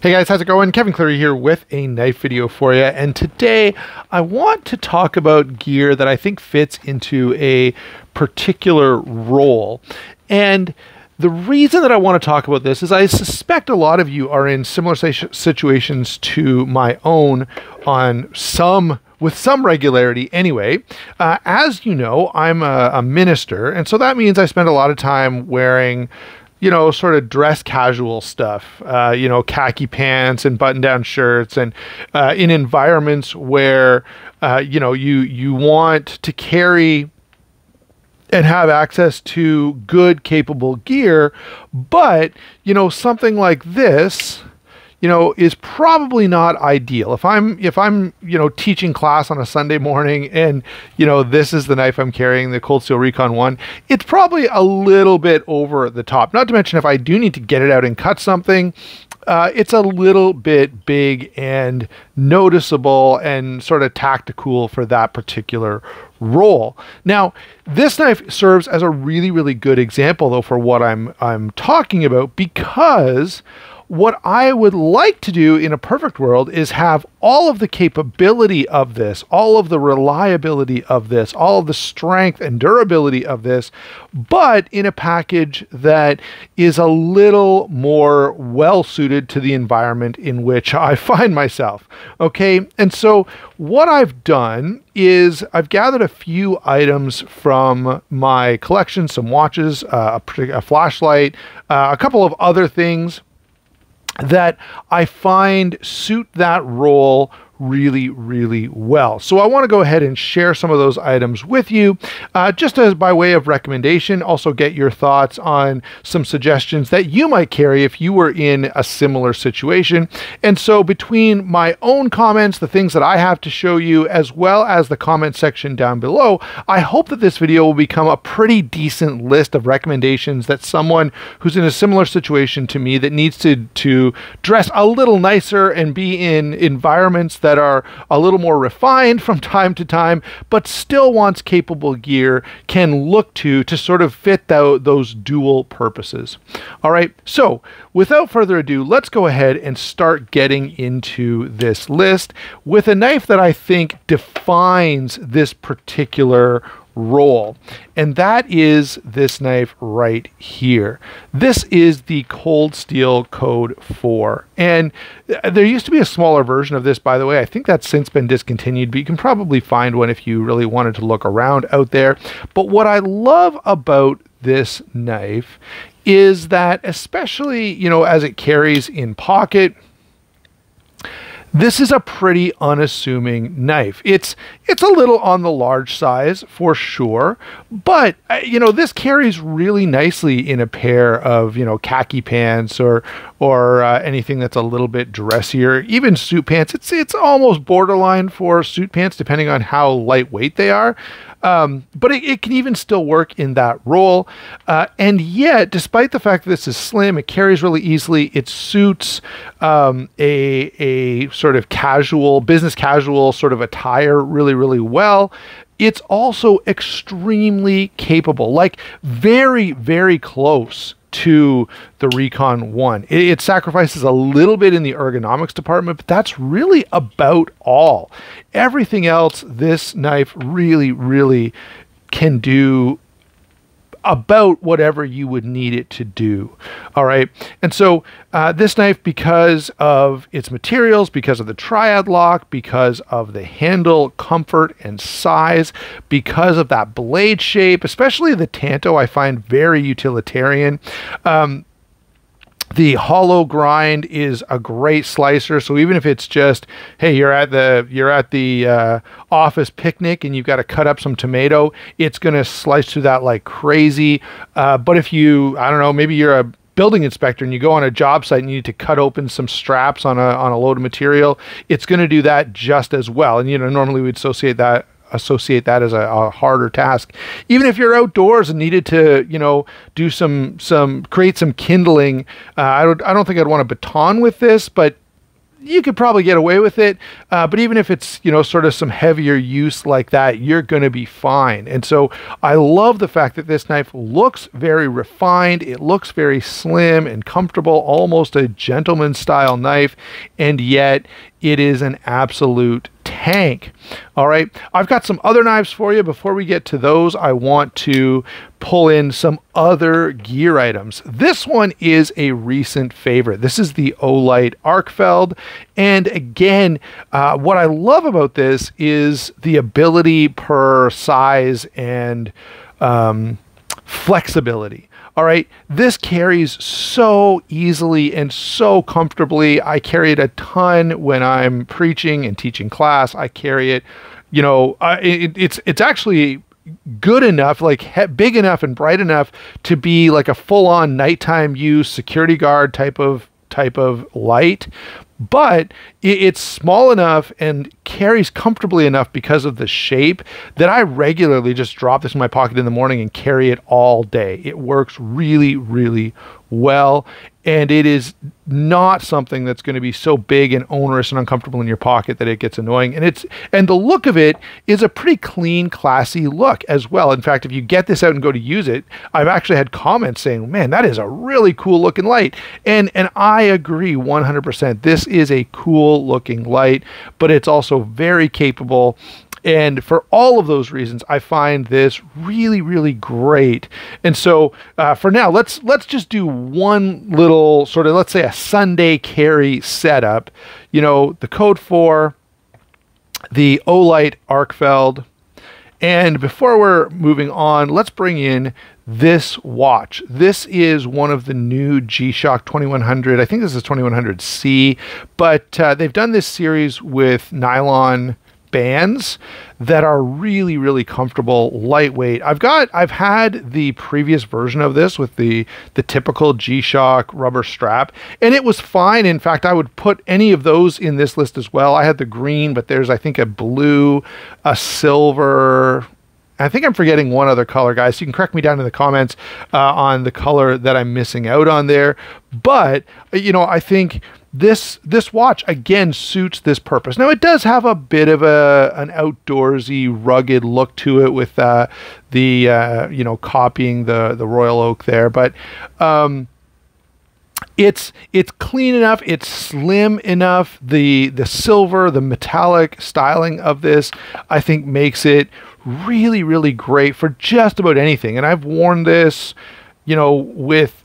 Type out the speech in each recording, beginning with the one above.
Hey guys, how's it going? Kevin Cleary here with a knife video for you, and today I want to talk about gear that I think fits into a particular role. And the reason that I want to talk about this is I suspect a lot of you are in similar situations to my own with some regularity anyway. As you know, I'm a minister, and so that means I spend a lot of time wearing sort of dress casual stuff, khaki pants and button-down shirts, and in environments where, you want to carry and have access to good, capable gear, but, something like this, is probably not ideal. If I'm teaching class on a Sunday morning and, this is the knife I'm carrying, the Cold Steel Recon 1, it's probably a little bit over the top. Not to mention if I do need to get it out and cut something, it's a little bit big and noticeable and sort of tactical for that particular role. Now, this knife serves as a really, really good example though for what I'm talking about, because what I would like to do in a perfect world is have all of the capability of this, all of the reliability of this, all of the strength and durability of this, but in a package that is a little more well suited to the environment in which I find myself. Okay. And so what I've done is I've gathered a few items from my collection, some watches, a flashlight, a couple of other things that I find suit that role really, really well. So I want to go ahead and share some of those items with you, just as by way of recommendation, also get your thoughts on some suggestions that you might carry if you were in a similar situation. And so between my own comments, the things that I have to show you, as well as the comment section down below, I hope that this video will become a pretty decent list of recommendations that someone who's in a similar situation to me that needs to dress a little nicer and be in environments that are a little more refined from time to time, but still wants capable gear, can look to sort of fit those dual purposes. All right, so without further ado, let's go ahead and start getting into this list with a knife that I think defines this particular role, and that is this knife right here. This is the Cold Steel Code 4, and there used to be a smaller version of this, by the way. I think that's since been discontinued, but you can probably find one if you really wanted to look around out there. But what I love about this knife is that, especially as it carries in pocket, this is a pretty unassuming knife. It's a little on the large size for sure, but this carries really nicely in a pair of khaki pants or anything that's a little bit dressier. Even suit pants. It's almost borderline for suit pants depending on how lightweight they are. But it can even still work in that role. And yet, despite the fact that this is slim, it carries really easily, it suits a sort of business casual sort of attire really, really well. It's also extremely capable, like very, very close to the Recon 1. It sacrifices a little bit in the ergonomics department, but that's really about all. Everything else, this knife really, really can do about whatever you would need it to do. All right. And so this knife, because of its materials, because of the triad lock, because of the handle comfort and size, because of that blade shape, especially the Tanto, I find very utilitarian. The hollow grind is a great slicer. So even if it's just, hey, you're at the office picnic and you've got to cut up some tomato, it's going to slice through that like crazy. But if you, I don't know, maybe you're a building inspector and you go on a job site and you need to cut open some straps on a load of material, it's going to do that just as well. And normally we'd associate that as a harder task. Even if you're outdoors and needed to, do create some kindling, I don't think I'd want a baton with this, but you could probably get away with it. But even if it's, you know, sort of some heavier use like that, you're going to be fine. And so I love the fact that this knife looks very refined. It looks very slim and comfortable, almost a gentleman style knife. And yet it is an absolute tank. All right, I've got some other knives for you. Before we get to those, I want to pull in some other gear items. This one is a recent favorite. This is the Olight Arkfeld. And again, what I love about this is the ability per size and flexibility. All right, this carries so easily and so comfortably. I carry it a ton when I'm preaching and teaching class. I carry it, you know, it's actually good enough, like big enough and bright enough to be like a full-on nighttime use security guard type of light. But it's small enough and carries comfortably enough because of the shape that I regularly just drop this in my pocket in the morning and carry it all day. It works really, really well. And it is not something that's going to be so big and onerous and uncomfortable in your pocket that it gets annoying. And the look of it is a pretty clean, classy look as well. In fact, if you get this out and go to use it, I've actually had comments saying, man, that is a really cool looking light. And I agree 100%. This is a cool looking light, but it's also very capable. And for all of those reasons, I find this really, really great. And so for now, let's just do one little sort of, let's say, a Sunday carry setup. You know, the Code 4, the Olight Arkfeld. And before we're moving on, let's bring in this watch. This is one of the new G-Shock 2100. I think this is 2100C, but they've done this series with nylon bands that are really, really comfortable, lightweight. I've had the previous version of this with the typical G-Shock rubber strap, and it was fine. In fact, I would put any of those in this list as well. I had the green, but there's, I think, a blue, a silver. I think I'm forgetting one other color, guys. So you can correct me down in the comments on the color that I'm missing out on there. But, you know, I think this watch, again, suits this purpose. Now, it does have a bit of an outdoorsy, rugged look to it with you know, copying the Royal Oak there. But it's clean enough, it's slim enough. The silver, the metallic styling of this, I think, makes it really, really great for just about anything. And I've worn this, you know, with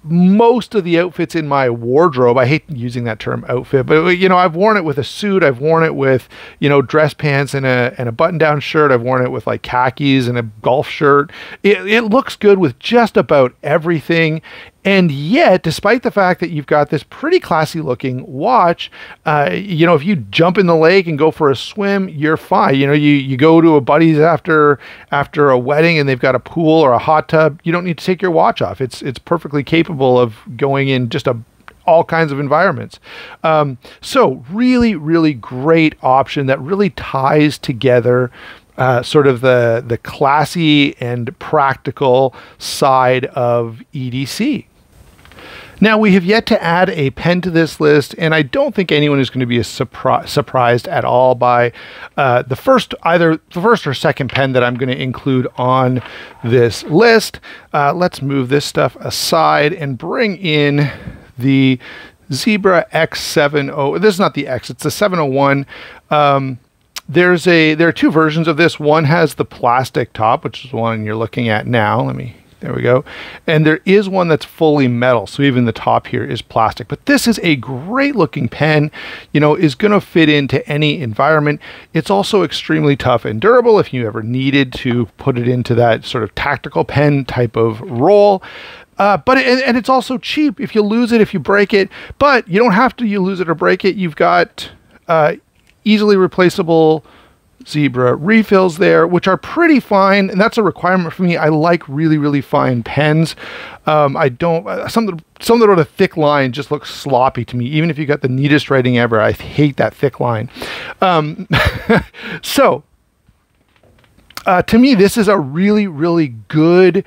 most of the outfits in my wardrobe. I hate using that term outfit, but, you know, I've worn it with a suit. I've worn it with, you know, dress pants and a button-down shirt. I've worn it with like khakis and a golf shirt. It looks good with just about everything. And yet, despite the fact that you've got this pretty classy looking watch, you know, if you jump in the lake and go for a swim, you're fine. You know, you go to a buddy's after a wedding and they've got a pool or a hot tub, you don't need to take your watch off. It's perfectly capable of going in just all kinds of environments. So really, really great option that really ties together sort of the classy and practical side of EDC. Now, we have yet to add a pen to this list, and I don't think anyone is going to be surprised at all by either the first or second pen that I'm going to include on this list. Let's move this stuff aside and bring in the Zebra X70. This is not the X, it's the 701. There are two versions of this. One has the plastic top, which is the one you're looking at now. There we go. And there is one that's fully metal. So even the top here is plastic. But this is a great looking pen, you know, is going to fit into any environment. It's also extremely tough and durable if you ever needed to put it into that sort of tactical pen type of role. But it's also cheap if you lose it, if you break it. But you don't have to lose it or break it. You've got easily replaceable Zebra refills there, which are pretty fine, and that's a requirement for me. I like really, really fine pens. I don't something with a thick line just looks sloppy to me. Even if you got the neatest writing ever, I hate that thick line. So to me, this is a really, really good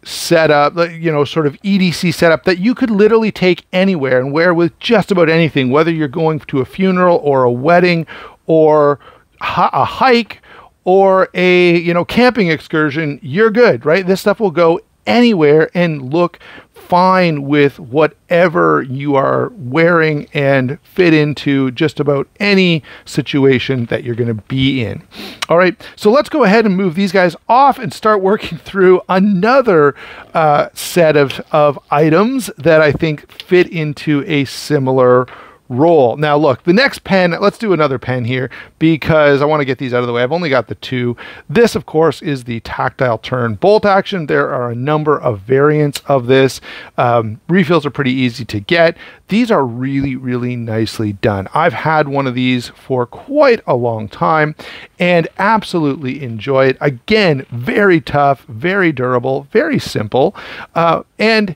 setup, you know, sort of EDC setup that you could literally take anywhere and wear with just about anything, whether you're going to a funeral or a wedding or a hike or a, you know, camping excursion. You're good, right? This stuff will go anywhere and look fine with whatever you are wearing and fit into just about any situation that you're going to be in. All right, so let's go ahead and move these guys off and start working through another set of items that I think fit into a similar role. Now look, the next pen, let's do another pen here because I want to get these out of the way. I've only got the two. This, of course, is the tactile turn bolt action. There are a number of variants of this. Refills are pretty easy to get. These are really, really nicely done. I've had one of these for quite a long time and absolutely enjoy it. Again, very tough, very durable, very simple, and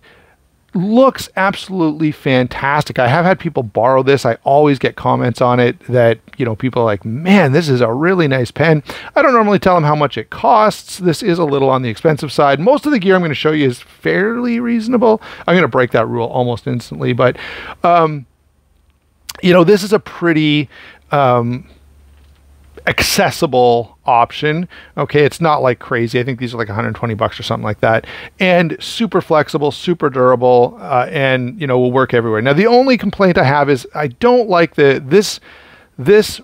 looks absolutely fantastic. I have had people borrow this. I always get comments on it that, you know, people are like, man, this is a really nice pen. I don't normally tell them how much it costs. This is a little on the expensive side. Most of the gear I'm going to show you is fairly reasonable. I'm going to break that rule almost instantly, but, you know, this is a pretty, accessible option. Okay, it's not like crazy. I think these are like 120 bucks or something like that, and super flexible, super durable, and, you know, will work everywhere. Now the only complaint I have is I don't like this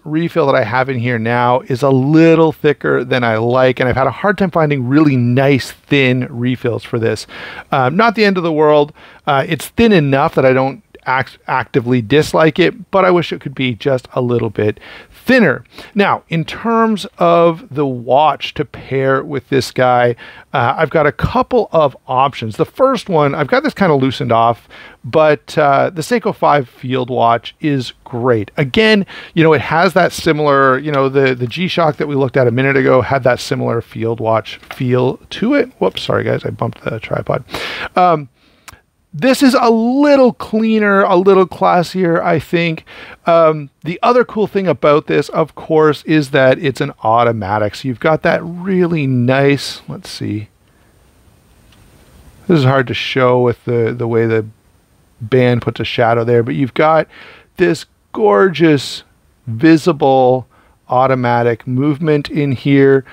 refill that I have in here now is a little thicker than I like, and I've had a hard time finding really nice thin refills for this. Not the end of the world. It's thin enough that I don't actively dislike it, but I wish it could be just a little bit thinner. Now, in terms of the watch to pair with this guy, I've got a couple of options. The first one, I've got this kind of loosened off, but the Seiko 5 Field Watch is great. Again, you know, it has that similar, you know, the G-Shock that we looked at a minute ago had that similar Field Watch feel to it. Whoops, sorry guys, I bumped the tripod. This is a little cleaner, a little classier, I think. The other cool thing about this, of course, is that it's an automatic. So you've got that really nice, let's see. This is hard to show with the way the band puts a shadow there, but you've got this gorgeous, visible, automatic movement in here,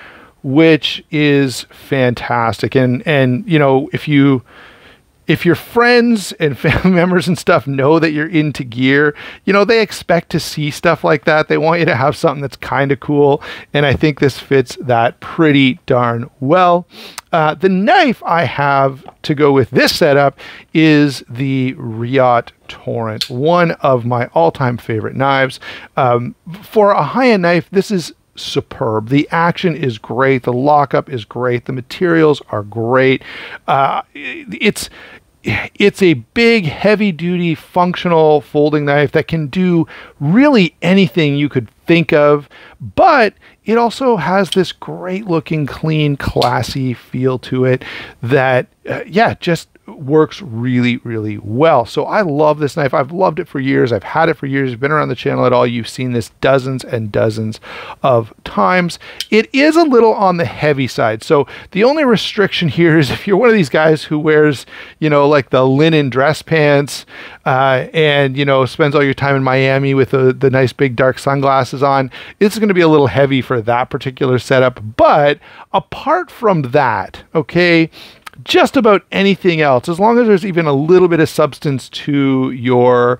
which is fantastic. And you know, if your friends and family members and stuff know that you're into gear, you know, they expect to see stuff like that. They want you to have something that's kind of cool. And I think this fits that pretty darn well. The knife I have to go with this setup is the Riot Torrent, one of my all-time favorite knives. For a high-end knife, this is superb. The action is great. The lockup is great. The materials are great. It's a big, heavy-duty, functional folding knife that can do really anything you could think of, but it also has this great-looking, clean, classy feel to it that, yeah, just works really, really well. So I love this knife. I've loved it for years. I've had it for years. Been around the channel at all. You've seen this dozens and dozens of times. It is a little on the heavy side. So the only restriction here is if you're one of these guys who wears, you know, like the linen dress pants and, you know, spends all your time in Miami with the nice big dark sunglasses on, it's going to be a little heavy for that particular setup. But apart from that, okay, just about anything else, as long as there's even a little bit of substance to your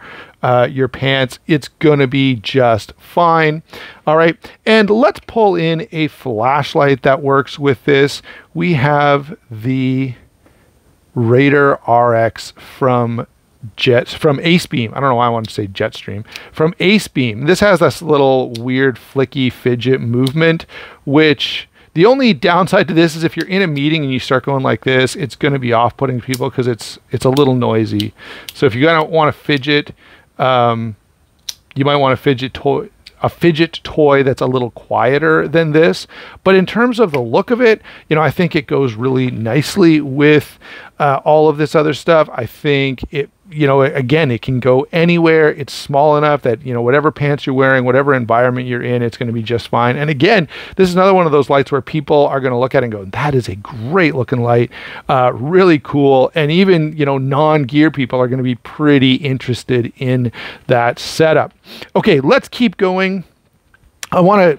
pants, it's gonna be just fine. All right, and let's pull in a flashlight that works with this. We have the Raider RX from AceBeam. I don't know why I wanted to say Jetstream. From AceBeam. This has this little weird flicky fidget movement, which the only downside to this is if you're in a meeting and you start going like this, it's going to be off-putting to people because it's a little noisy. So if you don't want to fidget, you might want a fidget toy that's a little quieter than this. But in terms of the look of it, you know, I think it goes really nicely with all of this other stuff. I think it you know, again, it can go anywhere. It's small enough that, you know, whatever pants you're wearing, whatever environment you're in, it's going to be just fine. And again, this is another one of those lights where people are going to look at it and go, that is a great looking light, really cool. And even, you know, non-gear people are going to be pretty interested in that setup. Okay, let's keep going. I wanted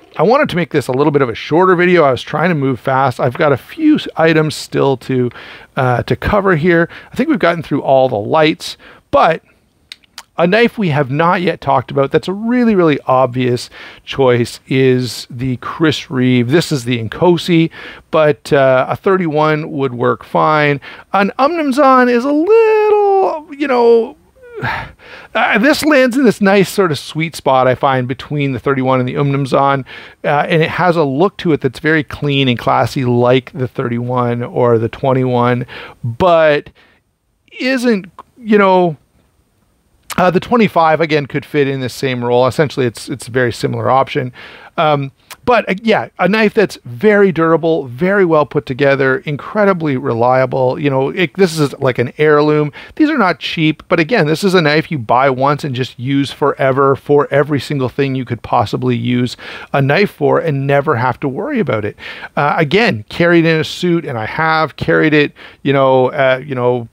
to make this a little bit of a shorter video. I was trying to move fast. I've got a few items still to cover here. I think we've gotten through all the lights, but a knife we have not yet talked about that's a really, really obvious choice is the Chris Reeve. This is the Inkosi, but a 31 would work fine. An Umnumzaan is a little, you know, this lands in this nice sort of sweet spot, I find, between the 31 and the Umnumzaan, and it has a look to it that's very clean and classy like the 31 or the 21, but isn't, you know, the 25, again, could fit in the same role. Essentially, it's a very similar option. But yeah, a knife that's very durable, very well put together, incredibly reliable. You know, this is like an heirloom. These are not cheap, but again, this is a knife you buy once and just use forever for every single thing you could possibly use a knife for and never have to worry about it. Again, carried in a suit, and I have carried it, you know,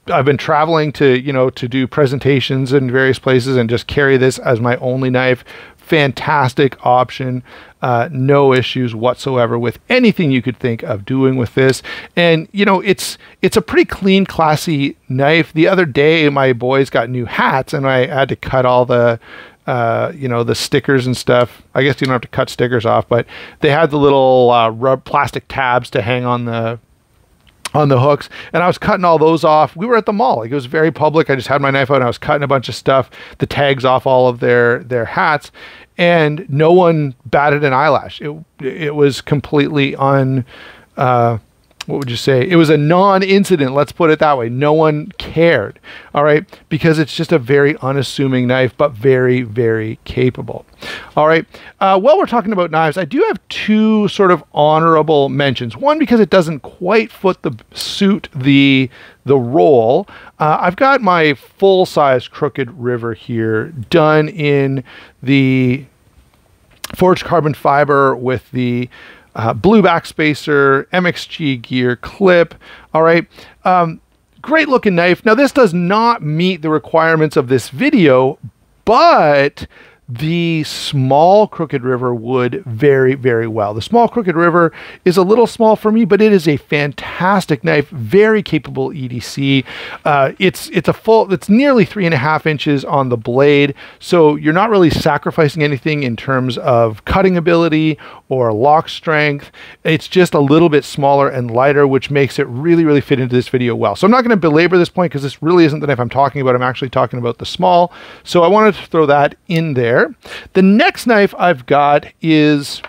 I've been traveling to, you know, to do presentations in various places and just carry this as my only knife. Fantastic option. No issues whatsoever with anything you could think of doing with this. And, you know, it's a pretty clean, classy knife. The other day, my boys got new hats and I had to cut all the, you know, the stickers and stuff. I guess you don't have to cut stickers off, but they had the little plastic tabs to hang on the hooks, and I was cutting all those off. We were at the mall. Like, it was very public. I just had my knife out and I was cutting a bunch of stuff, the tags off all of their hats, and no one batted an eyelash. It was completely what would you say? It was a non-incident, let's put it that way. No one cared, all right? Because it's just a very unassuming knife, but very, very capable. All right, while we're talking about knives, I do have two sort of honorable mentions. One, because it doesn't quite suit the role. I've got my full-size Crooked River here, done in the forged carbon fiber with the blue backspacer, MXG gear clip. All right. Great looking knife. Now, this does not meet the requirements of this video, but the small Crooked River would very, very well. The small Crooked River is a little small for me, but it is a fantastic knife, very capable EDC. It's nearly 3.5 inches on the blade, so you're not really sacrificing anything in terms of cutting ability or lock strength. It's just a little bit smaller and lighter, which makes it really, really fit into this video well. So I'm not going to belabor this point because this really isn't the knife I'm talking about. I'm actually talking about the small. So I wanted to throw that in there. The next knife I've got is,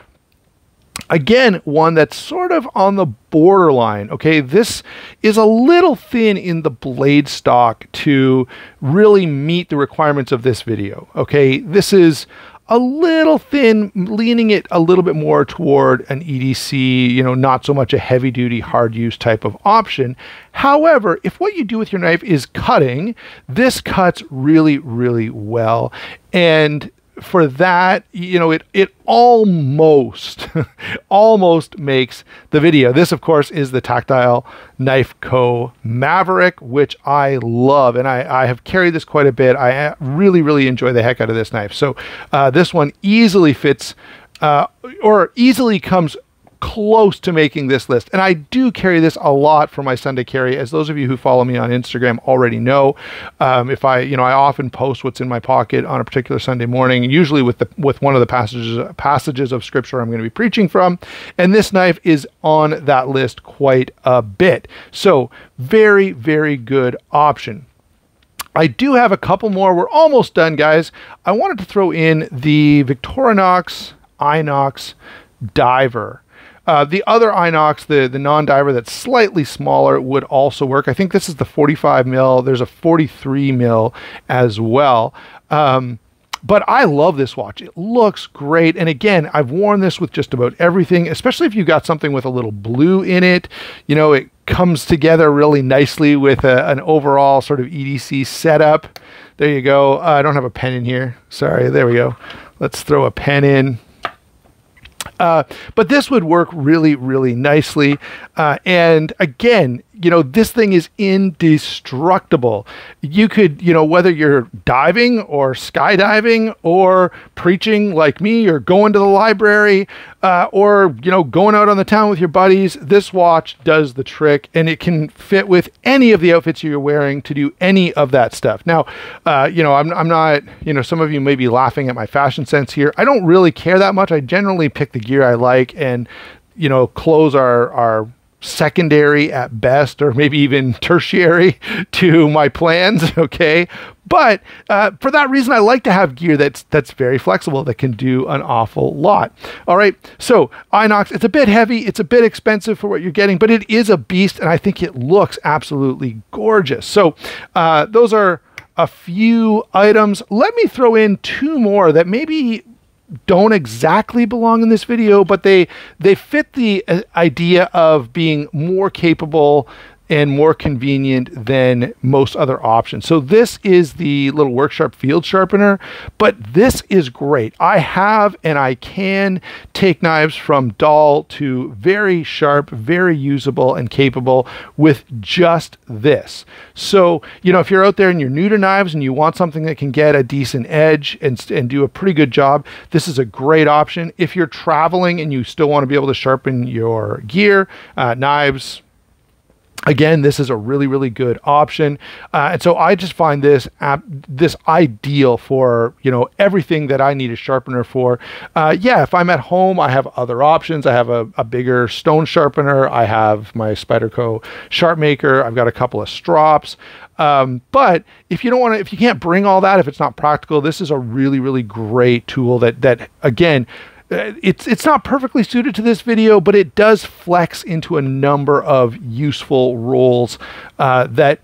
again, one that's sort of on the borderline. Okay, this is a little thin in the blade stock to really meet the requirements of this video. Okay, this is a little thin, leaning it a little bit more toward an EDC, you know, not so much a heavy duty, hard use type of option. However, if what you do with your knife is cutting, this cuts really, really well. And for that, you know, it almost almost makes the video. This, of course, is the Tactile Knife Co. Maverick, which I love, and I have carried this quite a bit. I really, really enjoy the heck out of this knife. So this one easily fits or easily comes close to making this list. And I do carry this a lot for my Sunday carry, as those of you who follow me on Instagram already know. If I often post what's in my pocket on a particular Sunday morning, usually with one of the passages of scripture I'm going to be preaching from. And this knife is on that list quite a bit. So very, very good option. I do have a couple more. We're almost done, guys. I wanted to throw in the Victorinox Inox Diver. The other Inox, the non-diver that's slightly smaller, would also work. I think this is the 45 mil. There's a 43 mil as well. But I love this watch. It looks great. And again, I've worn this with just about everything, especially if you've got something with a little blue in it. You know, it comes together really nicely with an overall sort of EDC setup. There you go. I don't have a pen in here. Sorry. There we go. Let's throw a pen in. But this would work really, really nicely. And again, you know, this thing is indestructible. You could, you know, whether you're diving or skydiving or preaching like me or going to the library or, you know, going out on the town with your buddies, this watch does the trick, and it can fit with any of the outfits you're wearing to do any of that stuff. Now, you know, I'm not, you know, some of you may be laughing at my fashion sense here. I don't really care that much. I generally pick the gear I like, and, you know, clothes are secondary at best, or maybe even tertiary to my plans. Okay. But for that reason, I like to have gear that's very flexible, that can do an awful lot. All right. So Inox, it's a bit heavy. It's a bit expensive for what you're getting, but it is a beast. And I think it looks absolutely gorgeous. So those are a few items. Let me throw in two more that maybe don't exactly belong in this video, but they fit the idea of being more capable and more convenient than most other options. So this is the little Worksharp field sharpener, but this is great. I have and I can take knives from dull to very sharp, very usable and capable with just this. So, you know, if you're out there and you're new to knives and you want something that can get a decent edge and do a pretty good job, this is a great option. If you're traveling and you still want to be able to sharpen your gear, knives, again, this is a really, really good option. And so I just find this ideal for, you know, everything that I need a sharpener for. Yeah, if I'm at home, I have other options. I have a bigger stone sharpener. I have my Spyderco SharpMaker. I've got a couple of strops. But if you don't want to, if you can't bring all that, if it's not practical, this is a really, really great tool that again, it's not perfectly suited to this video, but it does flex into a number of useful roles that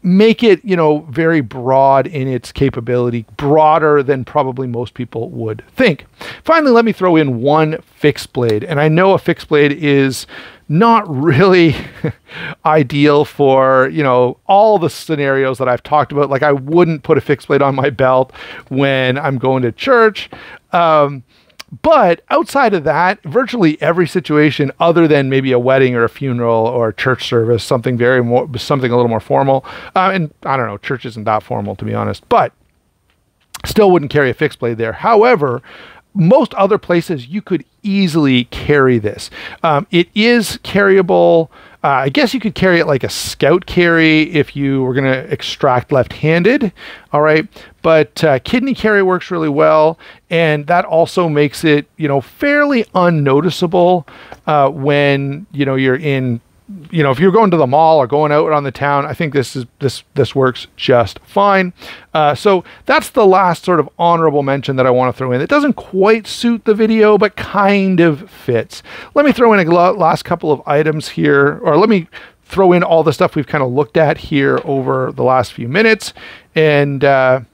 make it, you know, very broad in its capability, broader than probably most people would think. Finally, let me throw in one fixed blade. And I know a fixed blade is not really ideal for, you know, all the scenarios that I've talked about. Like, I wouldn't put a fixed blade on my belt when I'm going to church. But outside of that, virtually every situation other than maybe a wedding or a funeral or a church service, something a little more formal. And I don't know, church isn't that formal, to be honest, but still wouldn't carry a fixed blade there. However, most other places you could easily carry this. It is carryable. I guess you could carry it like a scout carry if you were going to extract left-handed. All right. But kidney carry works really well. And that also makes it, you know, fairly unnoticeable when, you know, you're in, you know, if you're going to the mall or going out on the town. I think this works just fine. So that's the last sort of honorable mention that I want to throw in. It doesn't quite suit the video, but kind of fits. Let me throw in a last couple of items here, or let me throw in all the stuff we've kind of looked at here over the last few minutes, and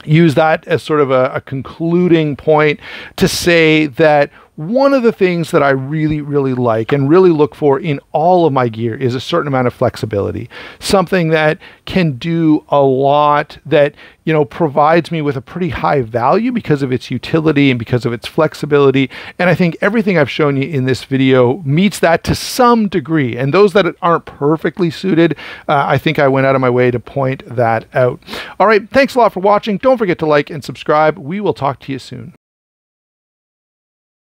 use that as sort of a concluding point to say that one of the things that I really, really like and really look for in all of my gear is a certain amount of flexibility. Something that can do a lot, that, you know, provides me with a pretty high value because of its utility and because of its flexibility. And I think everything I've shown you in this video meets that to some degree. And those that aren't perfectly suited, I think I went out of my way to point that out. All right, thanks a lot for watching. Don't forget to like and subscribe. We will talk to you soon.